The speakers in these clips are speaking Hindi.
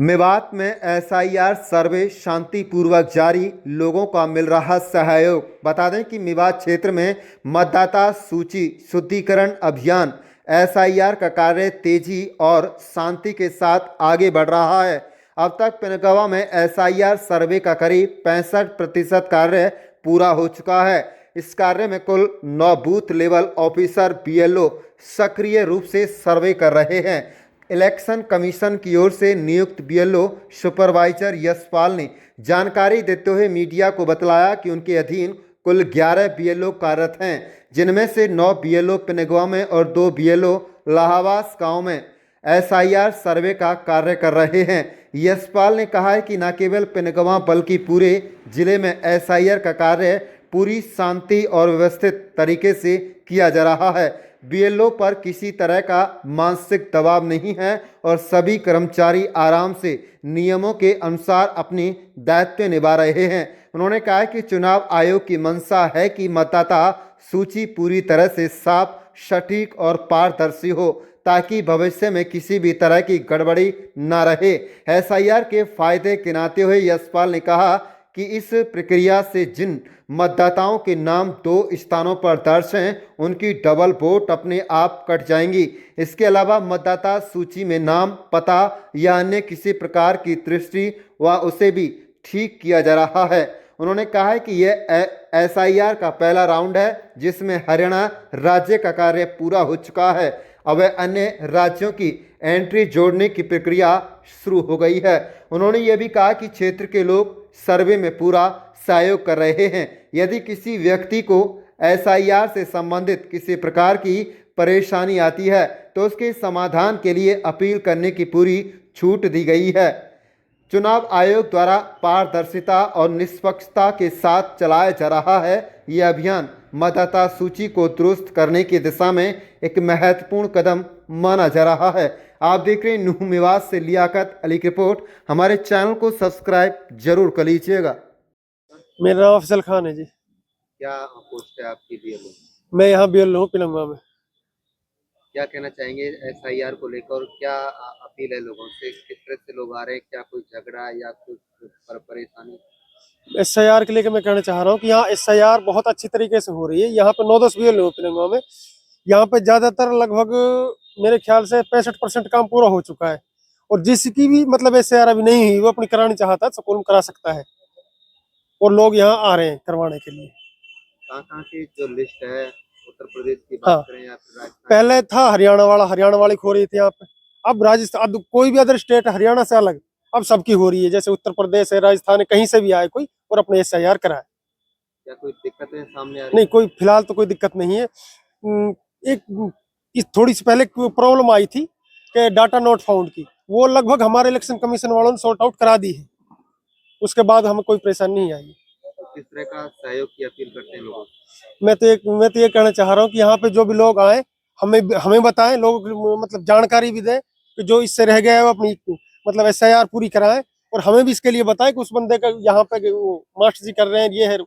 मेवात में एसआईआर सर्वे शांतिपूर्वक जारी, लोगों का मिल रहा सहयोग। बता दें कि मेवात क्षेत्र में मतदाता सूची शुद्धिकरण अभियान एसआईआर का कार्य तेजी और शांति के साथ आगे बढ़ रहा है। अब तक पिनगवा में एसआईआर सर्वे का करीब 65% कार्य पूरा हो चुका है। इस कार्य में कुल 9 बूथ लेवल ऑफिसर बीएलओ सक्रिय रूप से सर्वे कर रहे हैं। इलेक्शन कमीशन की ओर से नियुक्त बीएलओ सुपरवाइजर यशपाल ने जानकारी देते हुए मीडिया को बतलाया कि उनके अधीन कुल 11 बीएलओ कार्यरत हैं, जिनमें से 9 बीएलओ पिनगवा में और 2 बीएलओ लाहवास गांव में एसआईआर सर्वे का कार्य कर रहे हैं। यशपाल ने कहा है कि न केवल पिनगवा बल्कि पूरे जिले में एसआईआर का कार्य पूरी शांति और व्यवस्थित तरीके से किया जा रहा है। बीएलओ पर किसी तरह का मानसिक दबाव नहीं है और सभी कर्मचारी आराम से नियमों के अनुसार अपनी दायित्व निभा रहे हैं। उन्होंने कहा कि चुनाव आयोग की मंशा है कि मतदाता सूची पूरी तरह से साफ, सटीक और पारदर्शी हो, ताकि भविष्य में किसी भी तरह की गड़बड़ी न रहे। एसआईआर के फायदे गिनाते हुए यशपाल ने कहा कि इस प्रक्रिया से जिन मतदाताओं के नाम 2 स्थानों पर दर्ज हैं, उनकी डबल वोट अपने आप कट जाएंगी। इसके अलावा मतदाता सूची में नाम, पता या अन्य किसी प्रकार की त्रुटि व उसे भी ठीक किया जा रहा है। उन्होंने कहा है कि यह एसआईआर का पहला राउंड है, जिसमें हरियाणा राज्य का कार्य पूरा हो चुका है। अब अन्य राज्यों की एंट्री जोड़ने की प्रक्रिया शुरू हो गई है। उन्होंने ये भी कहा कि क्षेत्र के लोग सर्वे में पूरा सहयोग कर रहे हैं। यदि किसी व्यक्ति को एसआईआर से संबंधित किसी प्रकार की परेशानी आती है तो उसके समाधान के लिए अपील करने की पूरी छूट दी गई है। चुनाव आयोग द्वारा पारदर्शिता और निष्पक्षता के साथ चलाया जा रहा है यह अभियान मतदाता सूची को दुरुस्त करने की दिशा में एक महत्वपूर्ण कदम माना जा रहा है। आप देख रहे हैं न्यू मेवात से लियाकत अली की रिपोर्ट। हमारे चैनल को सब्सक्राइब जरूर कर लीजिएगा। मेरा नाम अफजल खान है जी। क्या पोस्ट है आपकी बीएलओ? मैं यहाँ बीएलओ हूँ पिलंगवा में। क्या कहना चाहेंगे एसआईआर को लेकर और क्या अपील है लोगों से? किस तरह से लोग आ रहे हैं? क्या कोई झगड़ा या कुछ परेशानी? एसआईआर के लेकर मैं कहना चाह रहा हूँ कि यहाँ एसआईआर बहुत अच्छी तरीके से हो रही है। यहाँ पे 9-10 बीएलओ पिलंगवा में। यहाँ पे ज्यादातर लगभग मेरे ख्याल से 65% काम पूरा हो चुका है। और जिसकी भी मतलब एसआईआर अभी नहीं हुई वो अपनी करानी चाहता है तो करा सकता है। और लोग यहाँ आ रहे हैं करवाने के लिए। कहाँ की जो लिस्ट है उत्तर प्रदेश की हाँ, बात करें या फिर राजस्थान? पहले था हरियाणा वाली हो रही थी यहाँ पे। अब राजस्थान, अब कोई भी अदर स्टेट हरियाणा से अलग अब सबकी हो रही है। जैसे उत्तर प्रदेश है, राजस्थान है, कहीं से भी आए कोई और अपने एसआईआर कराए। क्या कोई दिक्कतें सामने आ रही? नहीं, कोई फिलहाल तो कोई दिक्कत नहीं है। एक थोड़ी सी पहले प्रॉब्लम आई थी कि डाटा नॉट फाउंड की, वो लगभग हमारे इलेक्शन कमीशन वालों ने सॉर्ट आउट करा दी है। उसके बाद हमें कोई परेशानी नहीं आई। तो किस तरह का सहयोग की अपील करते हैं लोगों? मैं तो ये कहना चाह रहा हूँ कि यहाँ पे जो भी लोग आए हमें बताएं, लोग मतलब जानकारी भी दें कि जो इससे रह गया है वो अपनी मतलब एसआईआर पूरी कराएं। और हमें भी इसके लिए बताएं कि उस बंदे का यहाँ पे वो मास्टर जी कर रहे हैं ये है।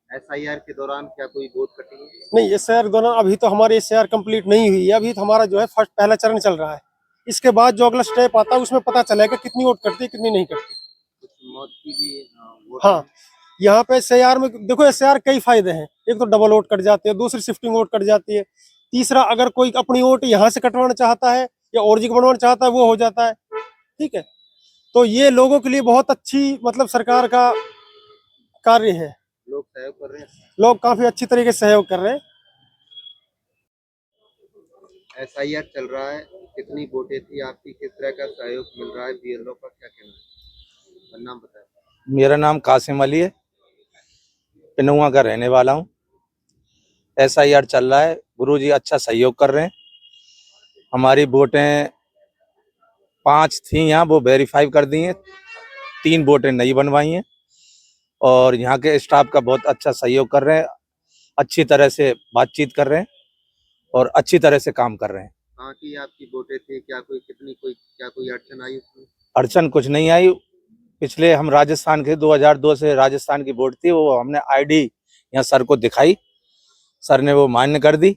एसआईआर के दौरान क्या कोई वोट कटेंगे? नहीं, एसआईआर दौरान अभी तो हमारी एसआईआर कंप्लीट नहीं हुई है। अभी तो हमारा जो है पहला चरण चल रहा है। इसके बाद जो अगला स्टेप आता है उसमें पता चलेगा कितनी वोट कटती है कितनी नहीं कटती। मौत की भी वोट? हाँ, यहाँ पे एसआईआर में देखो एसआईआर कई फायदे हैं। एक तो डबल वोट कट जाती है, दूसरी शिफ्टिंग वोट कट जाती है, तीसरा अगर कोई अपनी वोट यहाँ से कटवाना चाहता है या और जगह बनवाना चाहता है वो हो जाता है। ठीक है, तो ये लोगों के लिए बहुत अच्छी मतलब सरकार का कार्य है। लोग सहयोग कर रहे हैं? लोग काफी अच्छी तरीके से सहयोग कर रहे हैं। एसआईआर चल रहा है, कितनी वोटें थी आपकी? किस तरह का सहयोग मिल रहा है? बीएलओ का क्या कहना है? नाम बताएं। मेरा नाम कासिम अली है, पिनगवा का रहने वाला हूँ। एसआईआर चल रहा है, गुरुजी अच्छा सहयोग कर रहे हैं। हमारी वोटें 5 थी यहाँ, वो वेरीफाई कर दी हैं। 3 वोटें नई बनवाई हैं और यहाँ के स्टाफ का बहुत अच्छा सहयोग कर रहे हैं। अच्छी तरह से बातचीत कर रहे हैं और अच्छी तरह से काम कर रहे हैं। कहाँ की आपकी वोटें थी? क्या कोई अड़चन आई उसमें? अड़चन कुछ नहीं आई। पिछले हम राजस्थान के 2002 से राजस्थान की वोट थी, वो हमने आईडी यहाँ सर को दिखाई, सर ने वो मान्य कर दी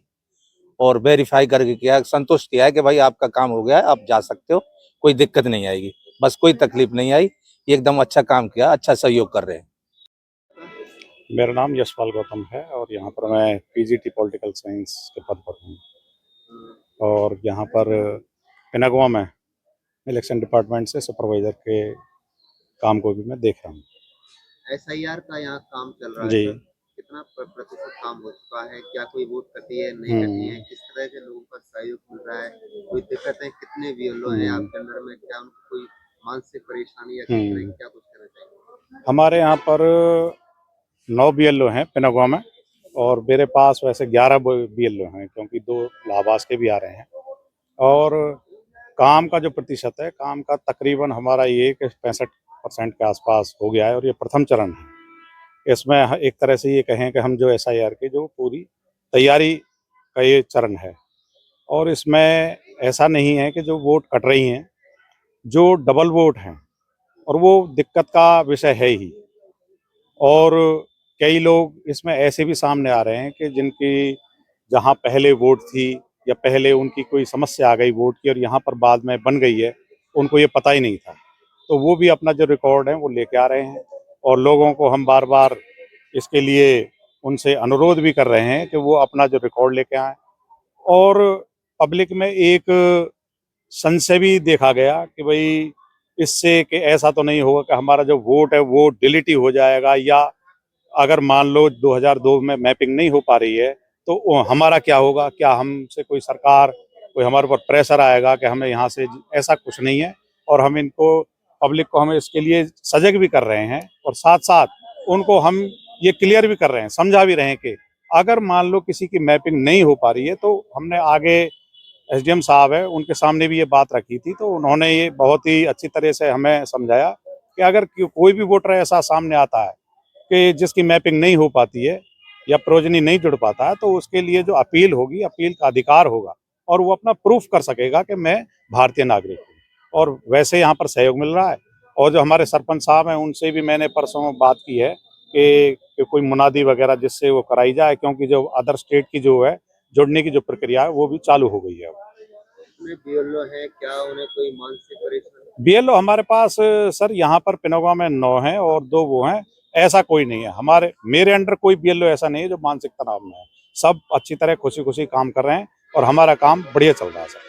और वेरीफाई करके किया, संतुष्ट किया है कि भाई आपका काम हो गया है, आप जा सकते हो, कोई दिक्कत नहीं आएगी। बस कोई तकलीफ नहीं आई, एकदम अच्छा काम किया, अच्छा सहयोग कर रहे हैं। मेरा नाम यशपाल गौतम है और यहाँ पर मैं पीजीटी पॉलिटिकल साइंस के पद पर हूँ और यहाँ पर पिनागवा में इलेक्शन डिपार्टमेंट से सुपरवाइजर के काम को भी मैं देख रहा हूँ। एसआईआर का यहाँ काम चल रहा है जी। सर, कितना प्रतिशत काम हो चुका है? क्या कोई वोट कटी है, नहीं कटी है? किस तरह के लोगों का सहयोग मिल रहा है? कोई दिक्कतें, कितने बीएलओ हैं आपके अंडर में? क्या उनको कोई मानसिक परेशानी या किस तरह की, क्या कुछ कहना चाहिए? हमारे यहाँ पर 9 बीएलओ हैं पिनागवा में और मेरे पास वैसे 11 बीएलओ हैं क्योंकि 2 इलाहाबाद के भी आ रहे हैं और काम का जो प्रतिशत है, काम का तकरीबन हमारा ये 65% के आसपास हो गया है और ये प्रथम चरण है। इसमें एक तरह से ये कहें कि हम जो एसआईआर की जो पूरी तैयारी का ये चरण है और इसमें ऐसा नहीं है कि जो वोट कट रही हैं, जो डबल वोट हैं और वो दिक्कत का विषय है ही। और कई लोग इसमें ऐसे भी सामने आ रहे हैं कि जिनकी जहाँ पहले वोट थी या पहले उनकी कोई समस्या आ गई वोट की और यहाँ पर बाद में बन गई है, उनको ये पता ही नहीं था, तो वो भी अपना जो रिकॉर्ड है वो लेके आ रहे हैं और लोगों को हम बार बार इसके लिए उनसे अनुरोध भी कर रहे हैं कि वो अपना जो रिकॉर्ड लेके आए। और पब्लिक में एक संशय भी देखा गया कि भाई इससे कि ऐसा तो नहीं होगा कि हमारा जो वोट है वो डिलीट ही हो जाएगा या अगर मान लो 2002 में मैपिंग नहीं हो पा रही है तो हमारा क्या होगा, क्या हमसे कोई सरकार कोई हमारे ऊपर प्रेशर आएगा कि हमें यहाँ से, ऐसा कुछ नहीं है। और हम इनको पब्लिक को हम इसके लिए सजग भी कर रहे हैं और साथ साथ उनको हम ये क्लियर भी कर रहे हैं, समझा भी रहे हैं कि अगर मान लो किसी की मैपिंग नहीं हो पा रही है तो हमने आगे एसडीएम साहब है उनके सामने भी ये बात रखी थी, तो उन्होंने ये बहुत ही अच्छी तरह से हमें समझाया कि अगर कोई भी वोटर ऐसा सामने आता है कि जिसकी मैपिंग नहीं हो पाती है या प्रोजनी नहीं जुड़ पाता है तो उसके लिए जो अपील होगी, अपील का अधिकार होगा और वो अपना प्रूफ कर सकेगा कि मैं भारतीय नागरिक हूँ। और वैसे यहाँ पर सहयोग मिल रहा है और जो हमारे सरपंच साहब हैं उनसे भी मैंने परसों बात की है कि कोई मुनादी वगैरह जिससे वो कराई जाए, क्योंकि जो अदर स्टेट की जो है जुड़ने की जो प्रक्रिया है वो भी चालू हो गई है। बीएलओ है, क्या उन्हें कोई मानसिक परेशानी? बीएलओ हमारे पास सर यहाँ पर पिनागवा में 9 हैं और 2 वो हैं, ऐसा कोई नहीं है। मेरे अंडर कोई बीएलओ ऐसा नहीं है जो मानसिक तनाव में है। सब अच्छी तरह खुशी खुशी काम कर रहे हैं और हमारा काम बढ़िया चल रहा है सर।